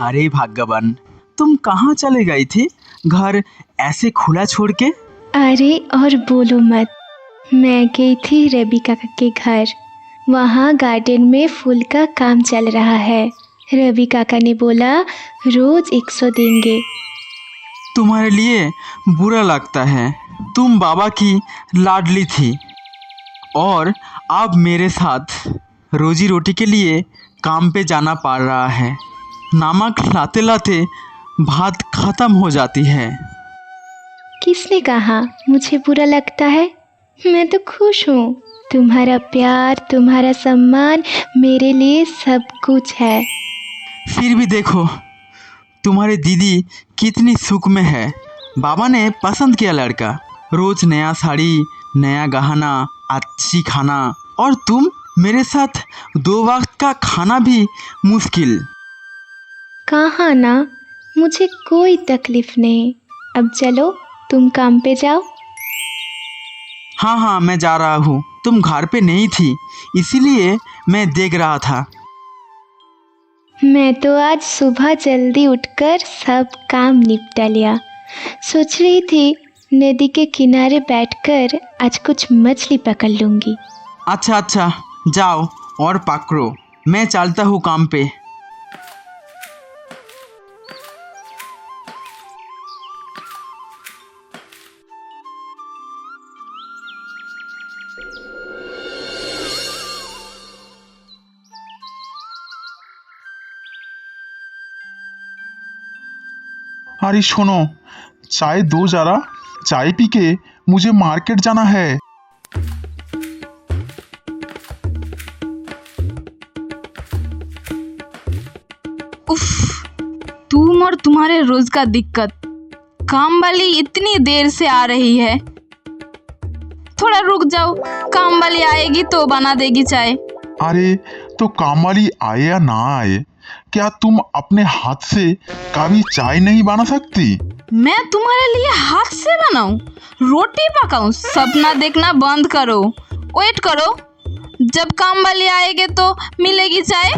अरे भगवान, तुम कहाँ चले गई थी घर ऐसे खुला छोड़ के? अरे और बोलो मत, मैं गई थी रवि काका के घर। वहाँ गार्डन में फूल का काम चल रहा है। रवि काका ने बोला रोज 100 देंगे। तुम्हारे लिए बुरा लगता है, तुम बाबा की लाडली थी और अब मेरे साथ रोजी रोटी के लिए काम पे जाना पड़ रहा है। नमक लाते लाते भात खत्म हो जाती है। किसने कहा मुझे बुरा लगता है? मैं तो खुश हूँ। तुम्हारा प्यार, तुम्हारा सम्मान मेरे लिए सब कुछ है। फिर भी देखो तुम्हारी दीदी कितनी सुख में है। बाबा ने पसंद किया लड़का, रोज नया साड़ी, नया गहना, अच्छी खाना, और तुम मेरे साथ 2 वक्त का खाना भी मुश्किल। कहाँ ना, मुझे कोई तकलीफ नहीं। अब चलो तुम काम पे जाओ। हाँ, मैं जा रहा हूँ। तुम घर पे नहीं थी इसीलिए मैं देख रहा था। मैं तो आज सुबह जल्दी उठकर सब काम निपटा लिया। सोच रही थी नदी के किनारे बैठकर आज कुछ मछली पकड़ लूंगी। अच्छा, जाओ और पकड़ो, मैं चलता हूँ काम पे। अरे सुनो, चाय दो जरा। चाय पी के मुझे मार्केट जाना है। उफ, तुम और तुम्हारे रोज का दिक्कत। काम वाली इतनी देर से आ रही है। थोड़ा रुक जाओ, काम वाली आएगी तो बना देगी चाय। अरे तो काम वाली आए या ना आए, क्या तुम अपने हाथ से कभी चाय नहीं बना सकती? मैं तुम्हारे लिए हाथ से बनाऊं, रोटी पकाऊं? सपना देखना बंद करो, वेट करो। जब काम वाली आएगी तो मिलेगी चाय।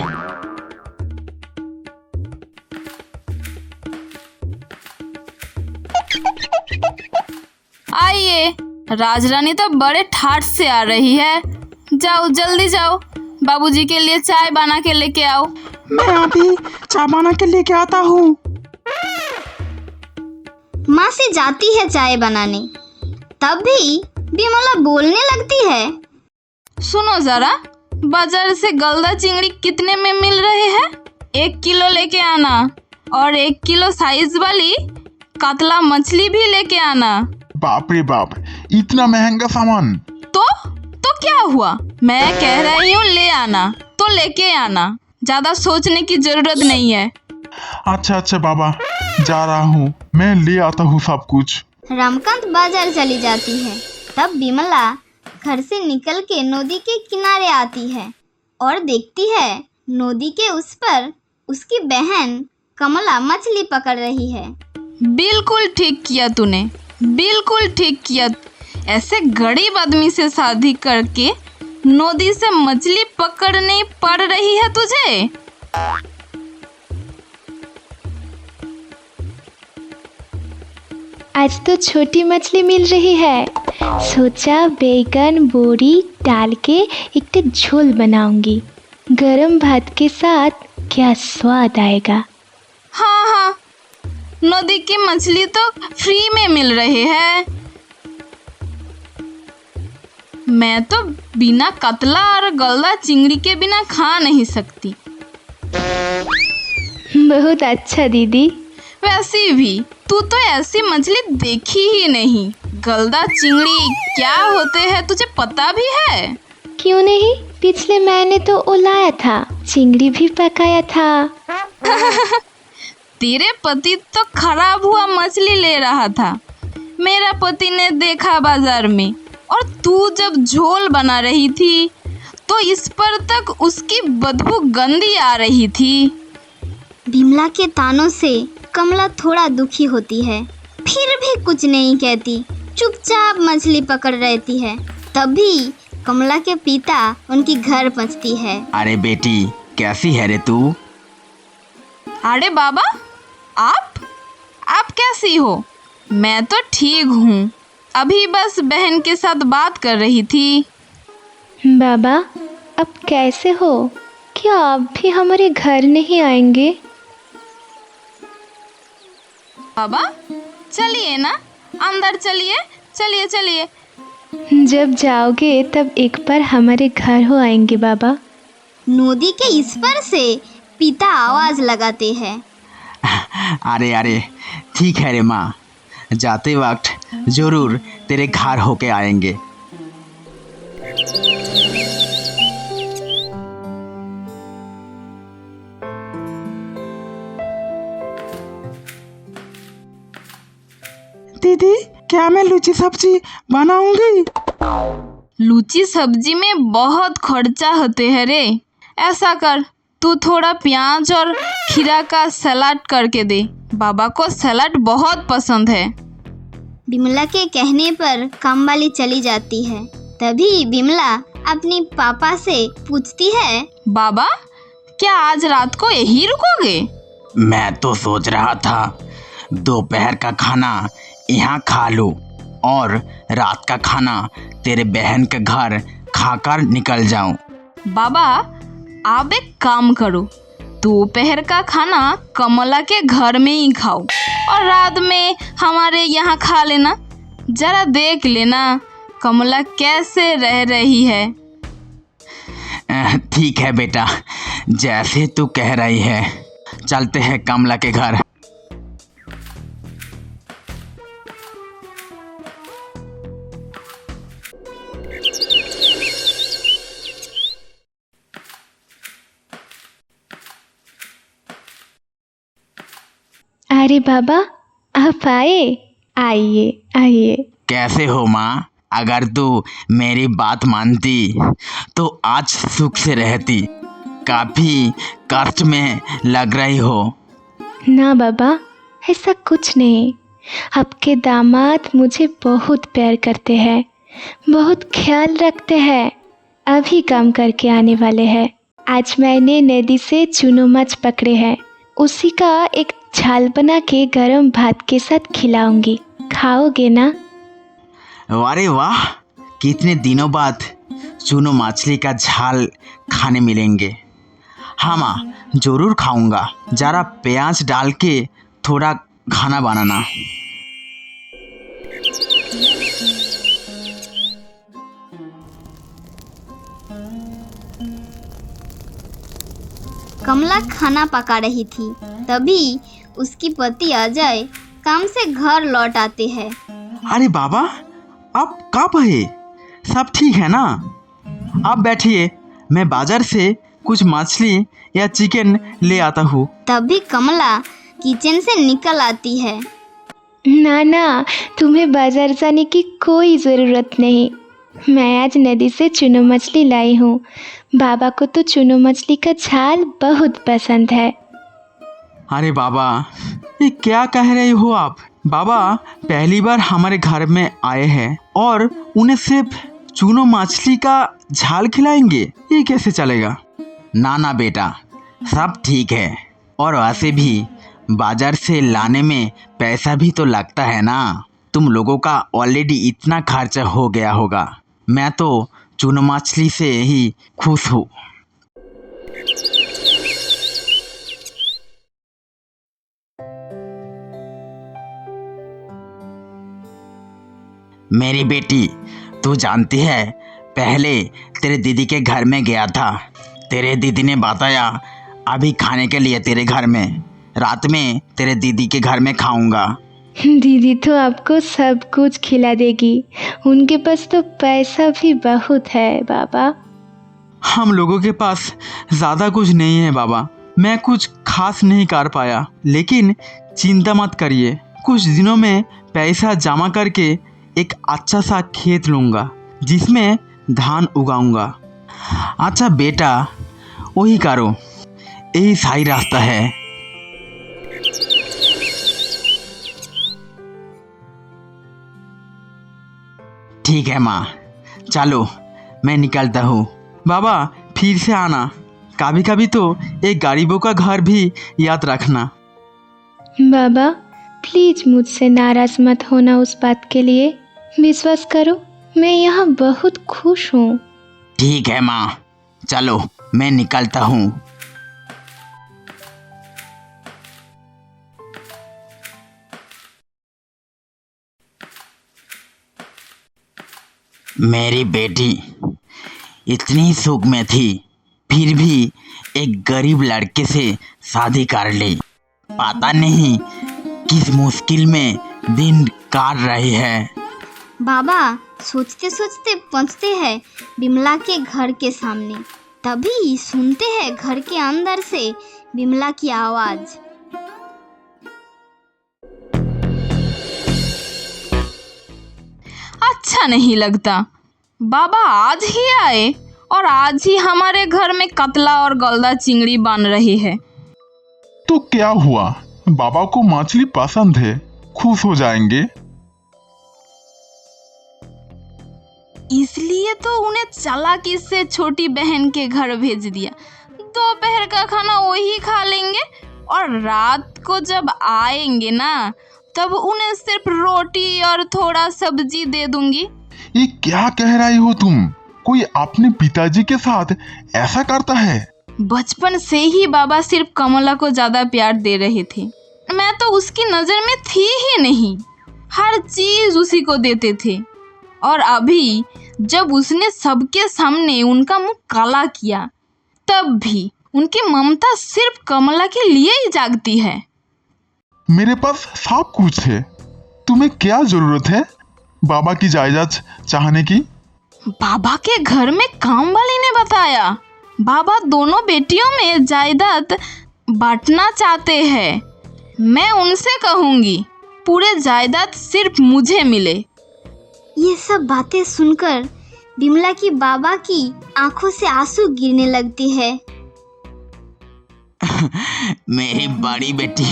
आइए, राजरानी तो बड़े ठाठ से आ रही है। जाओ जल्दी जाओ, बाबूजी के लिए चाय बना के लेके आओ। मैं अभी चाय बना के लेके आता हूँ। माँ से जाती है चाय बनाने, तब भी बिमला बोलने लगती है। सुनो जरा, बाजार से गलदा चिंगड़ी कितने में मिल रहे हैं? 1 किलो लेके आना, और 1 किलो साइज वाली कातला मछली भी लेके आना। बाप रे बाप, इतना महंगा सामान। तो क्या हुआ, मैं कह रही हूँ ले आना तो लेके आना, ज्यादा सोचने की जरूरत नहीं है। अच्छा बाबा, जा रहा हूँ, मैं ले आता हूँ सब कुछ। रमकांत बाजार चली जाती है। तब बिमला घर से निकल के नदी के किनारे आती है और देखती है नदी के उस पर उसकी बहन कमला मछली पकड़ रही है। बिल्कुल ठीक किया तूने, बिल्कुल ठीक किया। ऐसे गरीब आदमी से शादी करके नदी से मछली पकड़नी पड़ रही है तुझे। आज तो छोटी मछली मिल रही है। सोचा बैगन बोरी डाल के एक झोल बनाऊंगी। गरम भात के साथ क्या स्वाद आएगा। हाँ, नदी की मछली तो फ्री में मिल रही है। मैं तो बिना कतला और गलदा चिंगड़ी के बिना खा नहीं सकती। बहुत अच्छा दीदी। वैसे भी तू तो ऐसी मछली देखी ही नहीं। गलदा चिंगड़ी क्या होते हैं तुझे पता भी है? क्यों नहीं, पिछले महीने तो उलाया था, चिंगड़ी भी पकाया था। तेरे पति तो खराब हुआ मछली ले रहा था, मेरा पति ने देखा बाजार में, और तू जब झोल बना रही थी तो इस पर तक उसकी बदबू गंदी आ रही थी। बिमला के तानों से कमला थोड़ा दुखी होती है, फिर भी कुछ नहीं कहती, चुपचाप मछली पकड़ रहती है। तभी कमला के पिता उनकी घर पहुंचती है। अरे बेटी, कैसी है रे तू? अरे बाबा, आप कैसी हो? मैं तो ठीक हूँ, अभी बस बहन के साथ बात कर रही थी। बाबा, अब कैसे हो? क्या आप भी हमारे घर नहीं आएंगे? बाबा चलिए ना, अंदर चलिए, चलिए चलिए। जब जाओगे तब एक बार हमारे घर हो आएंगे बाबा। नोदी के इस पर से पिता आवाज लगाते हैं। अरे अरे ठीक है रे माँ, जाते वक्त जरूर तेरे घर होके आएंगे। दीदी, क्या मैं लूची सब्जी बनाऊंगी? लूची सब्जी में बहुत खर्चा होते हैं रे। ऐसा कर, तू थोड़ा प्याज और खीरा का सलाद करके दे, बाबा को सलाद बहुत पसंद है। बिमला के कहने पर काम वाली चली जाती है। तभी बिमला अपनी पापा से पूछती है, बाबा क्या आज रात को यहीं रुकोगे? मैं तो सोच रहा था दोपहर का खाना यहाँ खा लूं और रात का खाना तेरे बहन के घर खाकर निकल जाऊं। बाबा आप एक काम करो, दोपहर का खाना कमला के घर में ही खाओ और रात में हमारे यहाँ खा लेना। जरा देख लेना कमला कैसे रह रही है। ठीक है बेटा, जैसे तू कह रही है, चलते हैं कमला के घर। अरे बाबा, आप आए? आइए आइए। कैसे हो माँ? अगर तू मेरी बात मानती तो आज सुख से रहती। काफी कष्ट में लग रही हो। ना बाबा, ऐसा कुछ नहीं। आपके दामाद मुझे बहुत प्यार करते हैं, बहुत ख्याल रखते हैं। अभी काम करके आने वाले हैं। आज मैंने नदी से चूनो माछ पकड़े हैं, उसी का एक झाल बना के गरम भात के साथ खिलाऊंगी, खाओगे ना? अरे वाह, कितने दिनों बाद चूनो मछली का झाल खाने मिलेंगे। हाँ माँ, जरूर खाऊंगा। जरा प्याज डाल के थोड़ा खाना बनाना। कमला खाना पका रही थी। तभी उसकी पति अजय काम से घर लौट आते हैं। अरे बाबा, आप कब आए? सब ठीक है ना? आप बैठिए, मैं बाजार से कुछ मछली या चिकन ले आता हूँ। तभी कमला किचन से निकल आती है। ना ना, तुम्हें बाजार जाने की कोई ज़रूरत नहीं। मैं आज नदी से चूनो मछली लाई हूँ। बाबा को तो चूनो मछली का झाल बहुत पसंद है। अरे बाबा, ये क्या कह रहे हो आप? बाबा पहली बार हमारे घर में आए हैं और उन्हें सिर्फ चूनो मछली का झाल खिलाएंगे? ये कैसे चलेगा? ना ना बेटा, सब ठीक है। और वैसे भी बाजार से लाने में पैसा भी तो लगता है ना। तुम लोगों का ऑलरेडी इतना खर्चा हो गया होगा। मैं तो चूनो मछली से ही खुश हूँ। मेरी बेटी, तू जानती है, पहले तेरे दीदी के घर में गया था। तेरे दीदी ने बताया अभी खाने के लिए तेरे घर में, रात में तेरे दीदी के घर में खाऊंगा। दीदी तो आपको सब कुछ खिला देगी, उनके पास तो पैसा भी बहुत है बाबा। हम लोगों के पास ज़्यादा कुछ नहीं है बाबा। मैं कुछ खास नहीं कर पाया, लेकिन चिंता मत करिए, कुछ दिनों में पैसा जमा करके एक अच्छा सा खेत लूँगा जिसमें धान उगाऊंगा। अच्छा बेटा, वही करो, यही सही रास्ता है। ठीक है माँ, चलो मैं निकलता हूँ। बाबा फिर से आना, कभी कभी तो एक गरीबों का घर भी याद रखना। बाबा प्लीज मुझसे नाराज मत होना उस बात के लिए। विश्वास करो मैं यहाँ बहुत खुश हूँ। ठीक है माँ, चलो मैं निकलता हूँ। मेरी बेटी इतनी सुख में थी, फिर भी एक गरीब लड़के से शादी कर ली। पता नहीं किस मुश्किल में दिन काट रही है। बाबा सोचते सोचते पहुंचते हैं बिमला के घर के सामने। तभी सुनते हैं घर के अंदर से बिमला की आवाज। अच्छा नहीं लगता, बाबा आज ही आए और आज ही हमारे घर में कतला और गलदा चिंगड़ी बन रही है। तो क्या हुआ, बाबा को मछली पसंद है, खुश हो जाएंगे। इसलिए तो उन्हें चालाकी से छोटी बहन के घर भेज दिया। दोपहर का खाना वही खा लेंगे और रात को जब आएंगे ना तब उन्हें सिर्फ रोटी और थोड़ा सब्जी दे दूंगी। ये क्या कह रही हो तुम? कोई अपने पिताजी के साथ ऐसा करता है? बचपन से ही बाबा सिर्फ कमला को ज्यादा प्यार दे रहे थे। मैं तो उसकी नजर में थी ही नहीं, हर चीज उसी को देते थे। और अभी जब उसने सबके सामने उनका मुंह काला किया तब भी उनकी ममता सिर्फ कमला के लिए ही जागती है। मेरे पास सब कुछ है, तुम्हें क्या जरूरत है बाबा की जायदाद चाहने की? बाबा के घर में काम वाली ने बताया बाबा दोनों बेटियों में जायदाद बांटना चाहते हैं। मैं उनसे कहूंगी पूरे जायदाद सिर्फ मुझे मिले। ये सब बातें सुनकर बिमला की बाबा की आंखों से आंसू गिरने लगती है। मेरी बड़ी बेटी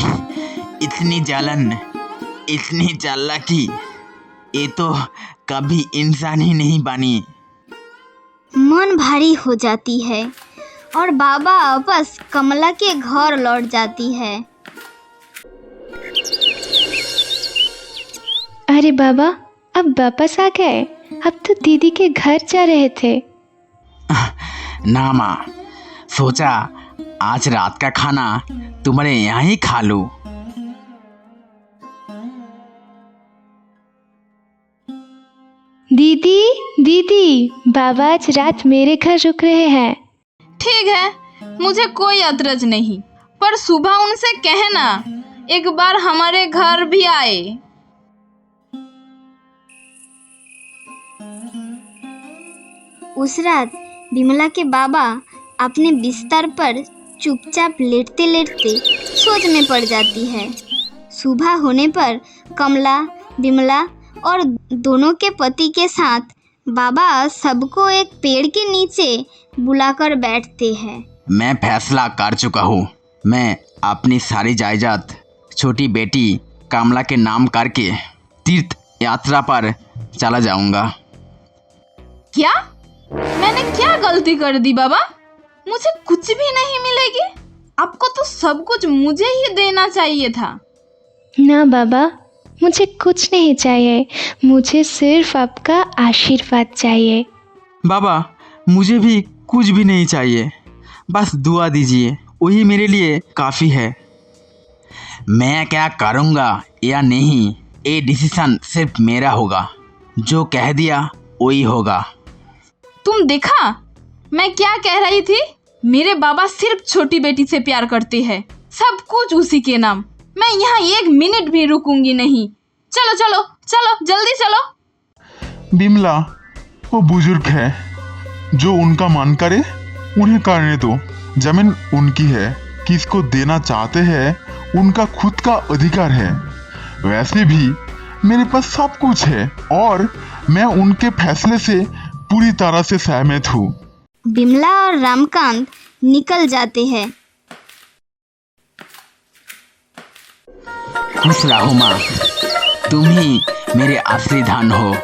इतनी जलन, इतनी चालाकी, ये तो कभी इंसान ही नहीं बनी। मन भारी हो जाती है और बाबा वापस कमला के घर लौट जाती है। अरे बाबा अब वापस आ गए? अब तो दीदी के घर जा रहे थे। ना माँ, सोचा आज रात का खाना तुम्हारे यहाँ ही खा लूं। दीदी दीदी बाबा आज रात मेरे घर रुक रहे हैं। ठीक है, मुझे कोई एतराज नहीं, पर सुबह उनसे कहना एक बार हमारे घर भी आए। उस रात बिमला के बाबा अपने बिस्तर पर चुपचाप लेटते लेटते सोच में पड़ जाती है। सुबह होने पर कमला, बिमला और दोनों के पति के साथ बाबा सबको एक पेड़ के नीचे बुलाकर बैठते हैं। मैं फैसला कर चुका हूँ, मैं अपनी सारी जायदाद छोटी बेटी कमला के नाम करके तीर्थ यात्रा पर चला जाऊंगा। क्या? मैंने क्या गलती कर दी बाबा? मुझे कुछ भी नहीं मिलेगी? आपको तो सब कुछ मुझे ही देना चाहिए था। ना बाबा, मुझे कुछ नहीं चाहिए, मुझे सिर्फ आपका आशीर्वाद चाहिए। बाबा मुझे भी कुछ भी नहीं चाहिए, बस दुआ दीजिए, वही मेरे लिए काफ़ी है। मैं क्या करूँगा या नहीं, ये डिसीजन सिर्फ मेरा होगा। जो कह दिया वही होगा। तुम देखा मैं क्या कह रही थी? मेरे बाबा सिर्फ छोटी बेटी से प्यार करते हैं, सब कुछ उसी के नाम। मैं यहाँ एक मिनट भी रुकूंगी नहीं। चलो चलो चलो, जल्दी चलो। बिमला वो बुजुर्ग है, जो उनका मन करे उन्हें करने दो। जमीन उनकी है, किसको देना चाहते हैं उनका खुद का अधिकार है। वैसे भी मेरे पास सब कुछ है और मैं उनके फैसले से पूरी तरह से सहमत हूँ। बिमला और रामकांत निकल जाते हैं। खुश रहो माँ, तुम ही मेरे आश्रय धन हो।